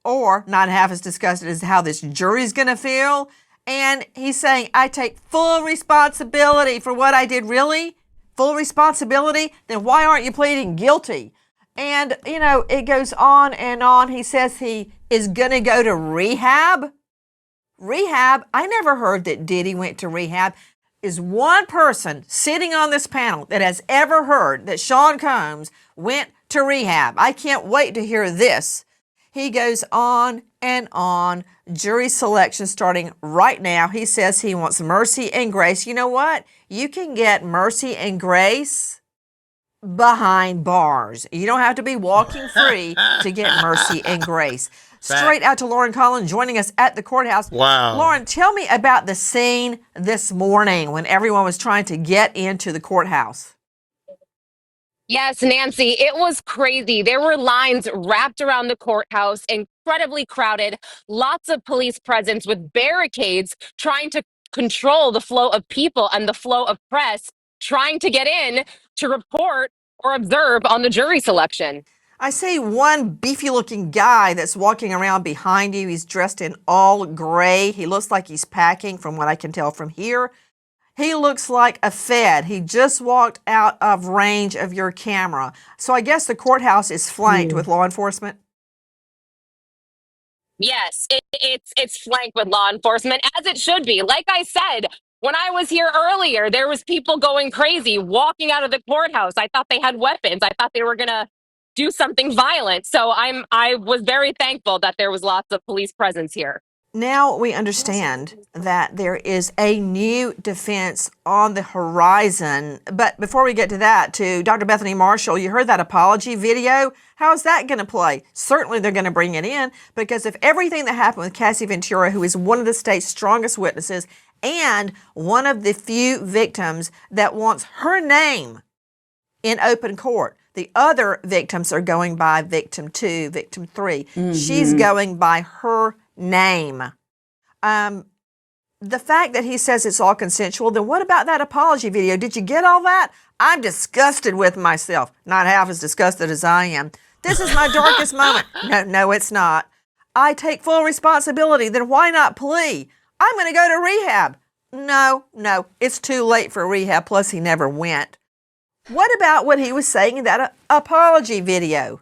Speaker 2: or not half as disgusted as how this jury's going to feel. And he's saying, I take full responsibility for what I did. Really? Full responsibility? Then why aren't you pleading guilty? And, you know, it goes on and on. He says he is going to go to rehab. Rehab? I never heard that Diddy went to rehab. Is one person sitting on this panel that has ever heard that Sean Combs went to rehab? I can't wait to hear this. He goes on and on. Jury selection starting right now. He says he wants mercy and grace. You know what? You can get mercy and grace behind bars. You don't have to be walking free to get mercy and grace. Straight out to Lauren Collins joining us at the courthouse.
Speaker 1: Wow.
Speaker 2: Lauren, tell me about the scene this morning when everyone was trying to get into the courthouse.
Speaker 4: Yes, Nancy, it was crazy. There were lines wrapped around the courthouse, incredibly crowded, lots of police presence with barricades trying to control the flow of people and the flow of press trying to get in to report or observe on the jury selection.
Speaker 2: I see one beefy-looking guy that's walking around behind you. He's dressed in all gray. He looks like he's packing from what I can tell from here. He looks like a Fed. He just walked out of range of your camera. So I guess the courthouse is flanked with law enforcement?
Speaker 4: Yes, it's flanked with law enforcement, as it should be. Like I said, when I was here earlier, there was people going crazy, walking out of the courthouse. I thought they had weapons. I thought they were going to do something violent. So I was very thankful that there was lots of police presence here.
Speaker 2: Now we understand that there is a new defense on the horizon. But before we get to that, to Dr. Bethany Marshall, you heard that apology video. How's that going to play? Certainly they're going to bring it in, because if everything that happened with Cassie Ventura, who is one of the state's strongest witnesses and one of the few victims that wants her name in open court, the other victims are going by victim 2, victim 3. She's going by her name. The fact that he says it's all consensual, then what about that apology video? Did you get all that? I'm disgusted with myself. Not half as disgusted as I am. This is my darkest moment. No, it's not. I take full responsibility. Then why not plea? I'm going to go to rehab. No, it's too late for rehab. Plus, he never went. What about what he was saying in that apology video?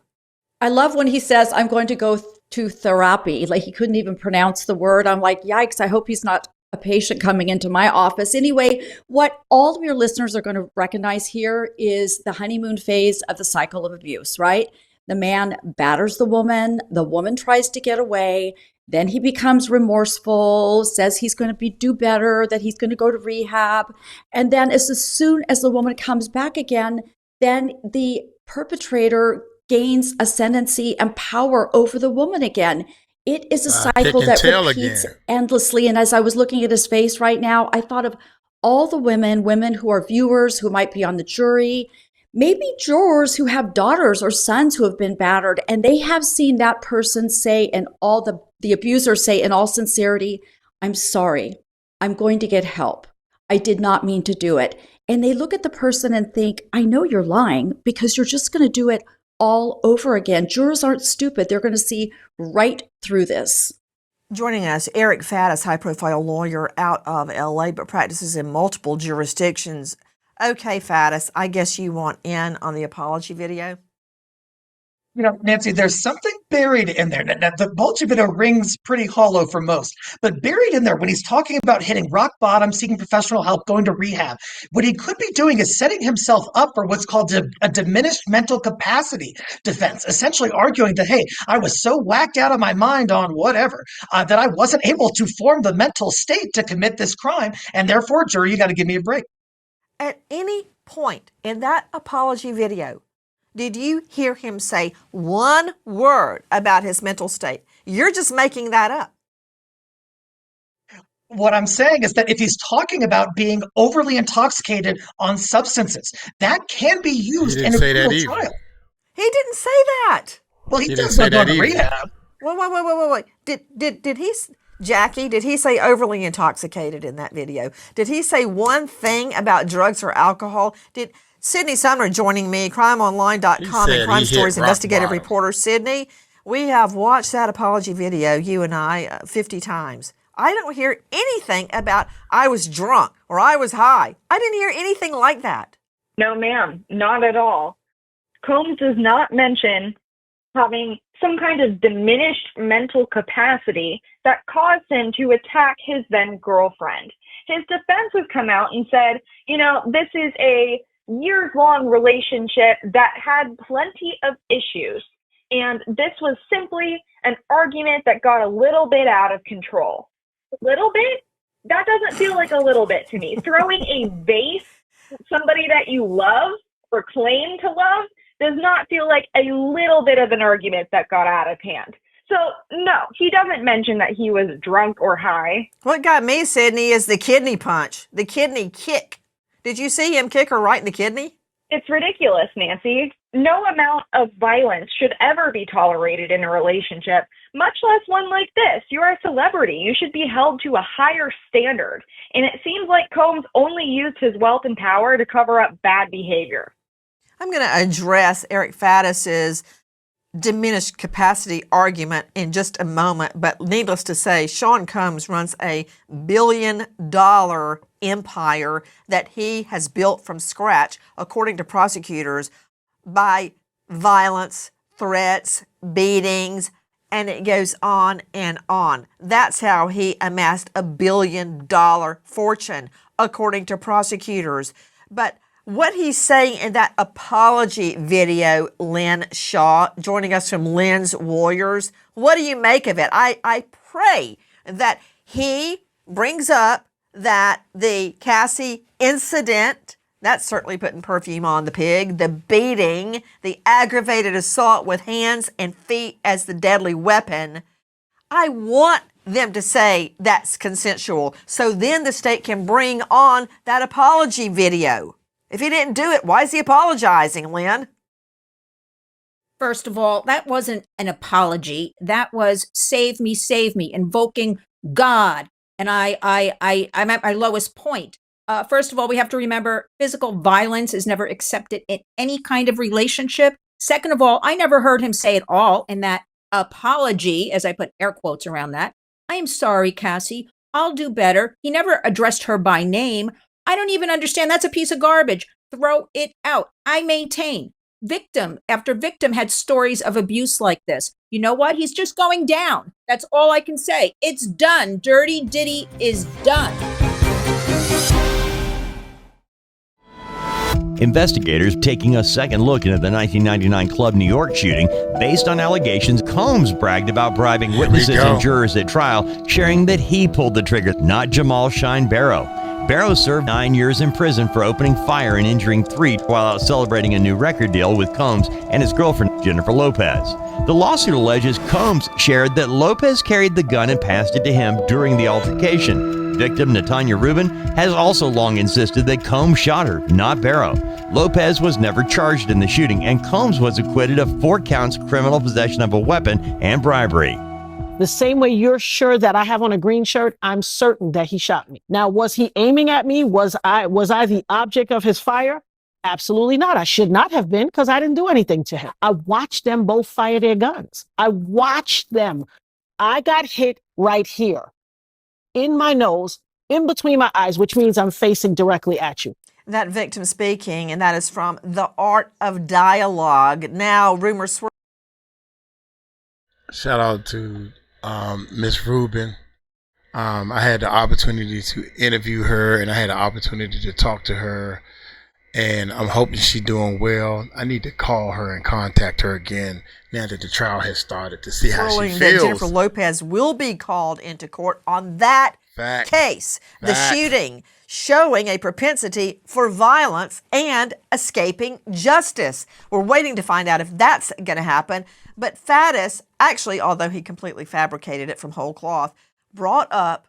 Speaker 9: I love when he says, I'm going to go to therapy. Like he couldn't even pronounce the word. I'm like, yikes, I hope he's not a patient coming into my office. Anyway, what all of your listeners are going to recognize here is the honeymoon phase of the cycle of abuse, right? The man batters the woman tries to get away, then he becomes remorseful, says he's going to do better, that he's going to go to rehab. And then as soon as the woman comes back again, then the perpetrator gains ascendancy and power over the woman again. It is a cycle that repeats endlessly. And as I was looking at his face right now, I thought of all the women who are viewers, who might be on the jury, maybe jurors who have daughters or sons who have been battered, and they have seen that person say, and all the abuser say in all sincerity, I'm sorry, I'm going to get help. I did not mean to do it. And they look at the person and think, I know you're lying because you're just going to do it all over again. Jurors aren't stupid. They're going to see right through this.
Speaker 2: Joining us, 𝗟𝗚𝗡𝗞𝗦, high-profile lawyer out of LA, but practices in multiple jurisdictions. Okay, Faddis, I guess you want in on the apology video?
Speaker 6: You know, Nancy, there's something buried in there. Now, the apology video rings pretty hollow for most, but buried in there when he's talking about hitting rock bottom, seeking professional help, going to rehab, what he could be doing is setting himself up for what's called a diminished mental capacity defense, essentially arguing that, hey, I was so whacked out of my mind on whatever that I wasn't able to form the mental state to commit this crime, and therefore, jury, you got to give me a break.
Speaker 2: At any point in that apology video, did you hear him say one word about his mental state? You're just making that up.
Speaker 6: What I'm saying is that if he's talking about being overly intoxicated on substances, that can be used in a criminal trial.
Speaker 2: He didn't say that.
Speaker 6: Well, he does go to rehab.
Speaker 2: Wait. Did he, Jackie, did he say overly intoxicated in that video? Did he say one thing about drugs or alcohol? Did Sydney Sumner joining me, crimeonline.com and Crime Stories investigative reporter. Sydney, we have watched that apology video, you and I, 50 times. I don't hear anything about I was drunk or I was high. I didn't hear anything like that.
Speaker 12: No, ma'am, not at all. Combs does not mention having some kind of diminished mental capacity that caused him to attack his then girlfriend. His defense has come out and said, you know, this is a years-long relationship that had plenty of issues. And this was simply an argument that got a little bit out of control. A little bit? That doesn't feel like a little bit to me. Throwing a vase at somebody that you love or claim to love does not feel like a little bit of an argument that got out of hand. So, no, he doesn't mention that he was drunk or high.
Speaker 2: What got me, Sydney, is the kidney punch, the kidney kick. Did you see him kick her right in the kidney?
Speaker 12: It's ridiculous, Nancy. No amount of violence should ever be tolerated in a relationship, much less one like this. You're a celebrity. You should be held to a higher standard. And it seems like Combs only used his wealth and power to cover up bad behavior.
Speaker 2: I'm going to address Eric Faddis's diminished capacity argument in just a moment, but needless to say, Sean Combs runs a $1 billion empire that he has built from scratch, according to prosecutors, by violence, threats, beatings, and it goes on and on. That's how he amassed a $1 billion fortune, according to prosecutors. But what he's saying in that apology video, Lynn Shaw, joining us from Lynn's Warriors, what do you make of it? I pray that he brings up that the Cassie incident, that's certainly putting perfume on the pig, the beating, the aggravated assault with hands and feet as the deadly weapon. I want them to say that's consensual, so then the state can bring on that apology video. If he didn't do it, why is he apologizing, Lynn?
Speaker 7: First of all, that wasn't an apology. That was save me, invoking God. And I'm at my lowest point. First of all, we have to remember physical violence is never accepted in any kind of relationship. Second of all, I never heard him say at all in that apology, as I put air quotes around that, I am sorry, Cassie. I'll do better. He never addressed her by name. I don't even understand. That's a piece of garbage. throw it out. I maintain victim after victim had stories of abuse like this. You know what? He's just going down. That's all I can say. It's done. Dirty Diddy is done.
Speaker 10: Investigators taking a second look into the 1999 Club New York shooting based on allegations Combs bragged about bribing witnesses and jurors at trial, sharing that he pulled the trigger, not 𝗟𝗡𝗡𝗞𝗦. Barrow served 9 years in prison for opening fire and injuring 3 while out celebrating a new record deal with Combs and his girlfriend, Jennifer Lopez. The lawsuit alleges Combs shared that Lopez carried the gun and passed it to him during the altercation. Victim Natanya Rubin has also long insisted that Combs shot her, not Barrow. Lopez was never charged in the shooting, and Combs was acquitted of 4 counts of criminal possession of a weapon and bribery.
Speaker 13: The same way you're sure that I have on a green shirt, I'm certain that he shot me. Now, was he aiming at me? Was I the object of his fire? Absolutely not. I should not have been, because I didn't do anything to him. I watched them both fire their guns. I watched them. I got hit right here, in my nose, in between my eyes, which means I'm facing directly at you.
Speaker 2: That victim speaking, and that is from The Art of Dialogue. Now, rumors swirl.
Speaker 1: Shout out to Miss Rubin. I had the opportunity to interview her, and I had the opportunity to talk to her, and I'm hoping she's doing well. I need to call her and contact her again now that the trial has started to see how she feels.
Speaker 2: That Jennifer Lopez will be called into court on that case. The shooting showing a propensity for violence and escaping justice. We're waiting to find out if that's going to happen. But Faddis, actually, although he completely fabricated it from whole cloth, brought up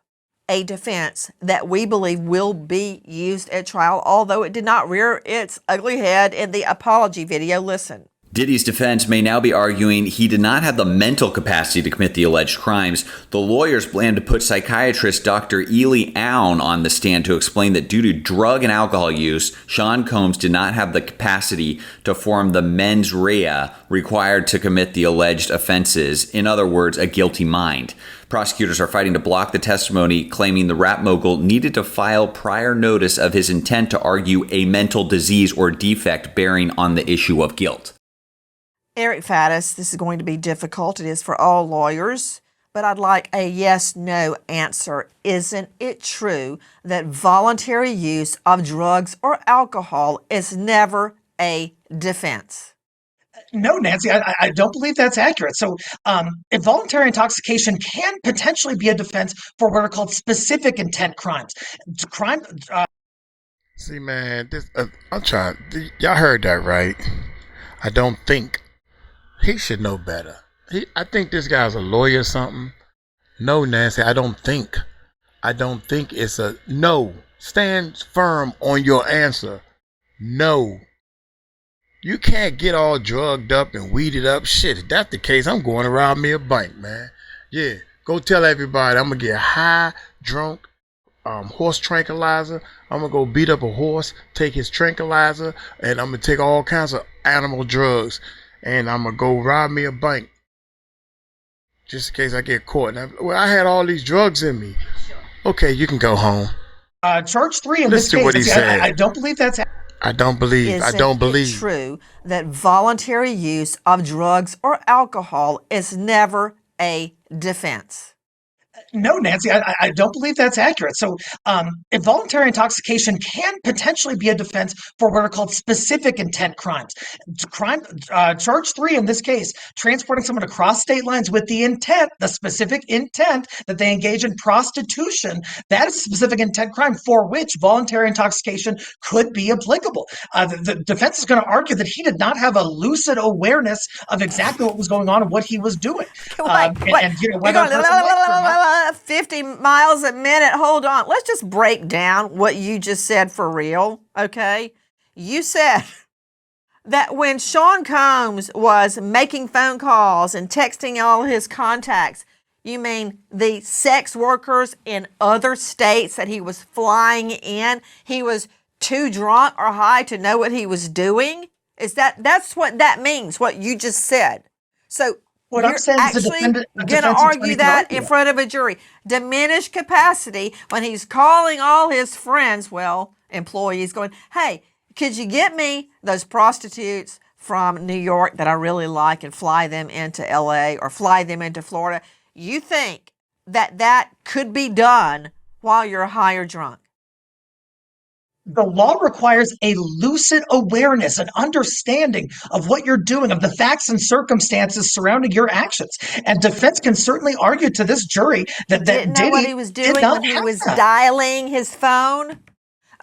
Speaker 2: a defense that we believe will be used at trial, although it did not rear its ugly head in the apology video. Listen.
Speaker 3: Diddy's defense may now be arguing he did not have the mental capacity to commit the alleged crimes. The lawyers plan to put psychiatrist Dr. 𝗟𝗡𝗡𝗞𝗦 on the stand to explain that due to drug and alcohol use, Sean Combs did not have the capacity to form the mens rea required to commit the alleged offenses. In other words, a guilty mind. Prosecutors are fighting to block the testimony, claiming the rap mogul needed to file prior notice of his intent to argue a mental disease or defect bearing on the issue of guilt.
Speaker 2: Eric Faddis, this is going to be difficult. It is for all lawyers, but I'd like a yes/no answer. Isn't it true that voluntary use of drugs or alcohol is never a defense?
Speaker 6: No, Nancy, I don't believe that's accurate. So involuntary intoxication can potentially be a defense for what are called specific intent crimes.
Speaker 1: See, man, this I'm trying. Y'all heard that, right? I don't think. He should know better. I think this guy's a lawyer or something. No, Nancy, I don't think. I don't think it's a no. Stand firm on your answer. No. You can't get all drugged up and weeded up. Shit, if that's the case, I'm going to rob me a bank, man. Yeah, go tell everybody I'm going to get high, drunk, horse tranquilizer. I'm going to go beat up a horse, take his tranquilizer, and I'm going to take all kinds of animal drugs. And I'm going to go rob me a bank. Just in case I get caught. Now, well, I had all these drugs in me. Okay, you can go home.
Speaker 6: Charge 3 in this case.
Speaker 1: What he said.
Speaker 6: I don't believe that's...
Speaker 1: I don't believe.
Speaker 2: Isn't it true that voluntary use of drugs or alcohol is never a defense?
Speaker 6: No, Nancy, I don't believe that's accurate. So involuntary intoxication can potentially be a defense for what are called specific intent crimes. Charge 3 in this case, transporting someone across state lines with the intent, the specific intent that they engage in prostitution. That is a specific intent crime for which voluntary intoxication could be applicable. The defense is going to argue that he did not have a lucid awareness of exactly what was going on and what he was doing.
Speaker 2: Whether 50 miles a minute. Hold on. Let's just break down what you just said for real, okay? You said that when Sean Combs was making phone calls and texting all his contacts, you mean the sex workers in other states that he was flying in, he was too drunk or high to know what he was doing? That's what that means, what you just said. So
Speaker 6: what
Speaker 2: you're
Speaker 6: I'm saying
Speaker 2: actually
Speaker 6: going
Speaker 2: to argue that in front of a jury. Diminished capacity when he's calling all his friends, well, employees, going, hey, could you get me those prostitutes from New York that I really like and fly them into LA or fly them into Florida? You think that could be done while you're high or drunk?
Speaker 6: The law requires a lucid awareness, an understanding of what you're doing, of the facts and circumstances surrounding your actions. And defense can certainly argue to this jury that
Speaker 2: Didn't know what
Speaker 6: Diddy
Speaker 2: he was
Speaker 6: did
Speaker 2: doing
Speaker 6: not
Speaker 2: when he
Speaker 6: have
Speaker 2: was
Speaker 6: that.
Speaker 2: dialing his phone.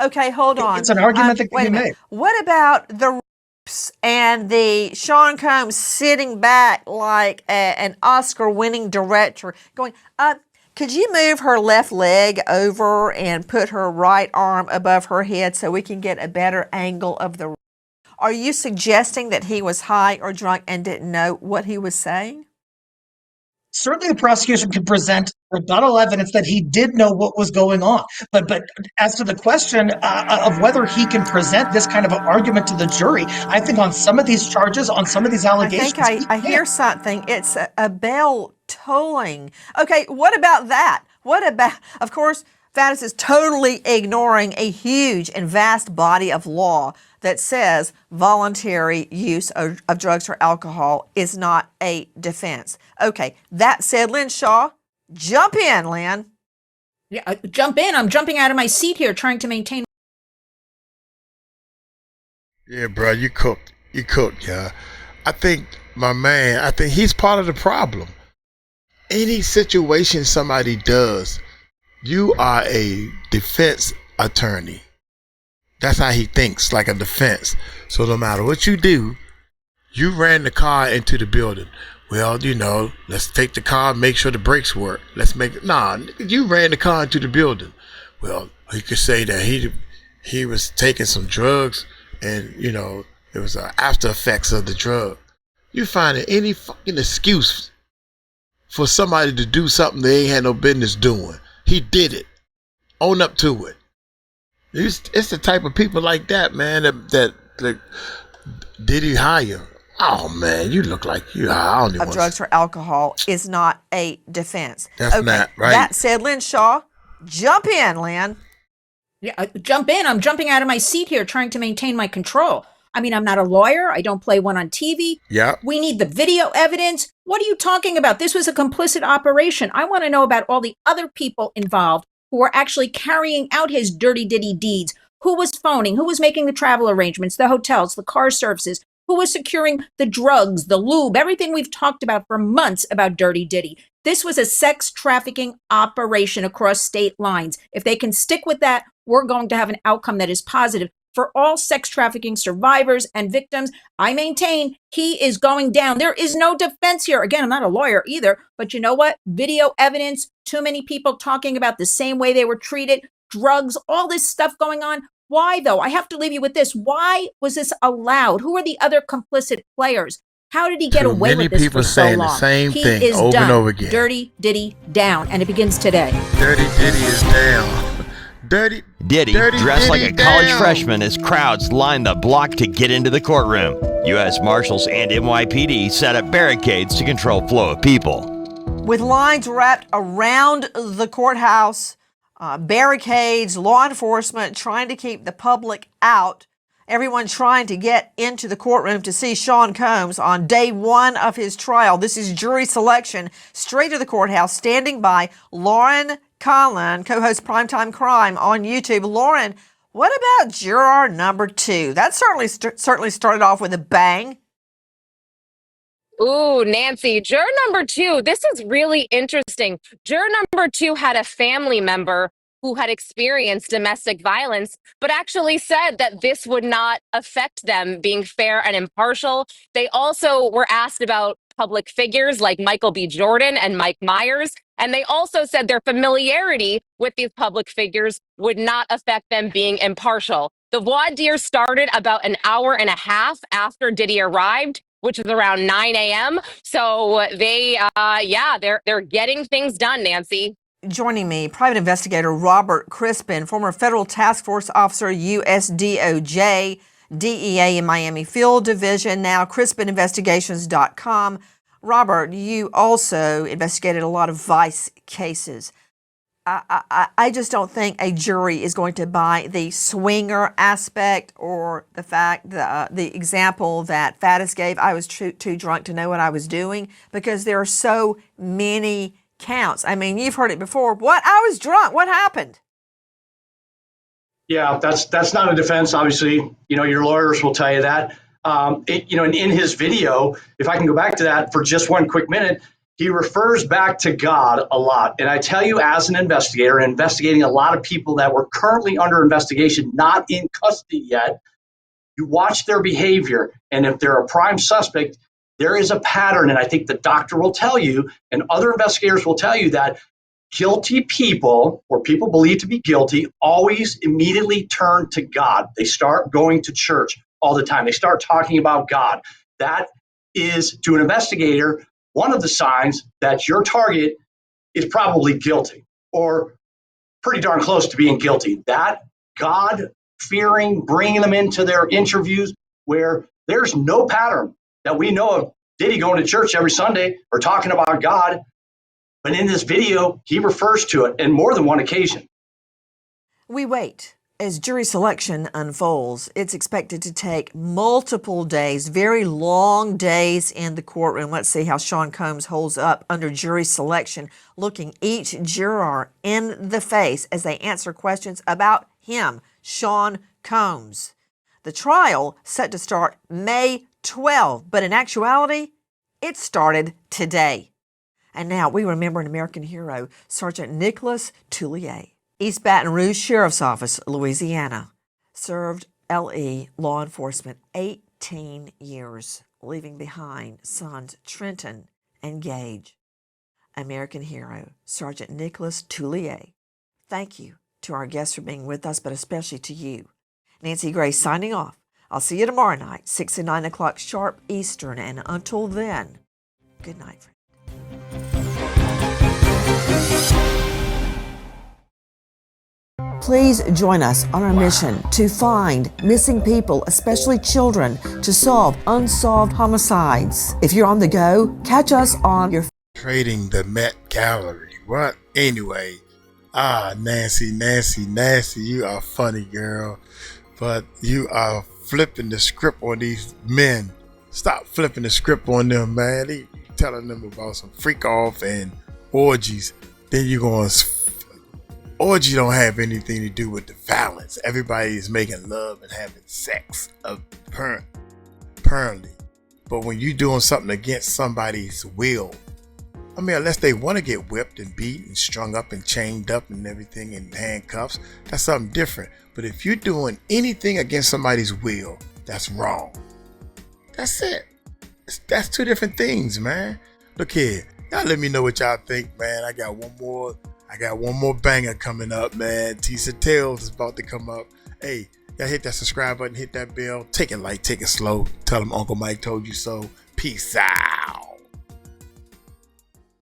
Speaker 2: Okay, hold on.
Speaker 6: It's an argument that can
Speaker 2: wait
Speaker 6: be
Speaker 2: a minute.
Speaker 6: made.
Speaker 2: What about the rapes and the Sean Combs sitting back like an Oscar-winning director going, could you move her left leg over and put her right arm above her head so we can get a better angle of the... Are you suggesting that he was high or drunk and didn't know what he was saying?
Speaker 6: Certainly the prosecution could present rebuttal evidence that he did know what was going on. But as to the question of whether he can present this kind of an argument to the jury, I think on some of these charges, on some of these allegations,
Speaker 2: I think I hear something. It's a bell tolling. Okay, what about that? What about, of course, Faddis is totally ignoring a huge and vast body of law that says voluntary use of drugs or alcohol is not a defense. Okay, that said, Lynn Shaw, jump in, Lynn.
Speaker 7: Yeah, jump in. I'm jumping out of my seat here trying to maintain.
Speaker 1: Yeah, bro, you cooked. You cooked, yeah. I think, my man, I think he's part of the problem. Any situation somebody does, you are a defense attorney. That's how he thinks, like a defense. So no matter what you do, you ran the car into the building. Well, let's take the car, make sure the brakes work. You ran the car into the building. Well, he could say that he was taking some drugs and, it was after effects of the drug. You find any fucking excuse for somebody to do something they ain't had no business doing. He did it. Own up to it. It's the type of people like that, man, that Diddy hire. Oh, man, you look like you. I don't even
Speaker 2: of drugs or alcohol is not a defense.
Speaker 1: That's not right.
Speaker 2: That said, Lynn Shaw, jump in, Lynn.
Speaker 7: Yeah, jump in. I'm jumping out of my seat here trying to maintain my control. I mean, I'm not a lawyer. I don't play one on TV.
Speaker 1: Yeah.
Speaker 7: We need the video evidence. What are you talking about? This was a complicit operation. I want to know about all the other people involved who were actually carrying out his dirty Diddy deeds. Who was phoning? Who was making the travel arrangements, the hotels, the car services? Who was securing the drugs, the lube, everything we've talked about for months about Dirty Diddy. This was a sex trafficking operation across state lines. If they can stick with that, we're going to have an outcome that is positive for all sex trafficking survivors and victims. I maintain he is going down. There is no defense here. Again, I'm not a lawyer either, but you know what? Video evidence, too many people talking about the same way they were treated, drugs, all this stuff going on. Why, though? I have to leave you with this. Why was this allowed? Who are the other complicit players? How did he get away with this for so long?
Speaker 1: Many people saying the same thing
Speaker 7: is
Speaker 1: over
Speaker 7: done.
Speaker 1: and over again.
Speaker 7: Dirty Diddy down, and it begins today.
Speaker 1: Dirty Diddy is down. Diddy
Speaker 10: dressed like a
Speaker 1: Diddy
Speaker 10: college
Speaker 1: down.
Speaker 10: freshman as crowds lined the block to get into the courtroom. U.S. Marshals and NYPD set up barricades to control flow of people.
Speaker 2: With lines wrapped around the courthouse, barricades, law enforcement trying to keep the public out, everyone trying to get into the courtroom to see Sean Combs on day one of his trial. This is jury selection, straight to the courthouse, standing by Lauren Conlon, co-host Primetime Crime on YouTube. Lauren, what about juror number 2? That certainly started off with a bang.
Speaker 4: Ooh, Nancy, juror number 2, this is really interesting. Juror number 2 had a family member who had experienced domestic violence, but actually said that this would not affect them being fair and impartial. They also were asked about public figures like Michael B. Jordan and Mike Myers, and they also said their familiarity with these public figures would not affect them being impartial. The voir dire started about an hour and a half after Diddy arrived, which is around 9 a.m. So they're getting things done, Nancy.
Speaker 2: Joining me, private investigator Robert Crispin, former federal task force officer, U.S. DOJ, DEA in Miami Field Division, now CrispinInvestigations.com. Robert, you also investigated a lot of vice cases. I just don't think a jury is going to buy the swinger aspect or the fact, the example that Faddis gave. I was too drunk to know what I was doing, because there are so many counts. I mean, you've heard it before. What? I was drunk. What happened?
Speaker 5: Yeah, that's not a defense. Obviously, your lawyers will tell you that. In his video, if I can go back to that for just one quick minute, he refers back to God a lot. And I tell you, as an investigator, investigating a lot of people that were currently under investigation, not in custody yet, you watch their behavior. And if they're a prime suspect, there is a pattern. And I think the doctor will tell you, and other investigators will tell you, that guilty people, or people believed to be guilty, always immediately turn to God. They start going to church all the time. They start talking about God. That is, to an investigator, one of the signs that your target is probably guilty, or pretty darn close to being guilty. That God-fearing, bringing them into their interviews where there's no pattern that we know of. Diddy going to church every Sunday or talking about God? But in this video, he refers to it in more than one occasion.
Speaker 2: We wait. As jury selection unfolds, it's expected to take multiple days, very long days in the courtroom. Let's see how Sean Combs holds up under jury selection, looking each juror in the face as they answer questions about him, Sean Combs. The trial set to start May 12, but in actuality, it started today. And now we remember an American hero, Sergeant Nicholas Tullier. East Baton Rouge Sheriff's Office, Louisiana, served LE law enforcement 18 years, leaving behind sons Trenton and Gage. American hero, Sergeant Nicholas Tullier. Thank you to our guests for being with us, but especially to you. Nancy Grace signing off. I'll see you tomorrow night, 6 and 9 o'clock sharp Eastern, and until then, good night, friends. Please join us on our mission to find missing people, especially children, to solve unsolved homicides. If you're on the go, catch us on your
Speaker 1: Trading the Met Gallery. What? Anyway, Nancy, you are funny, girl. But you are flipping the script on these men. Stop flipping the script on them, man. They telling them about some freak off and orgies. Then you're going to... Orgy don't have anything to do with the violence. Everybody is making love and having sex, apparently. But when you're doing something against somebody's will, I mean, unless they want to get whipped and beat and strung up and chained up and everything in handcuffs, that's something different. But if you're doing anything against somebody's will, that's wrong. That's it. That's two different things, man. Look here. Y'all let me know what y'all think, man. I got one more banger coming up, man. Teaser Tales is about to come up. Hey, y'all hit that subscribe button, hit that bell. Take it light, take it slow. Tell them Uncle Mike told you so. Peace out.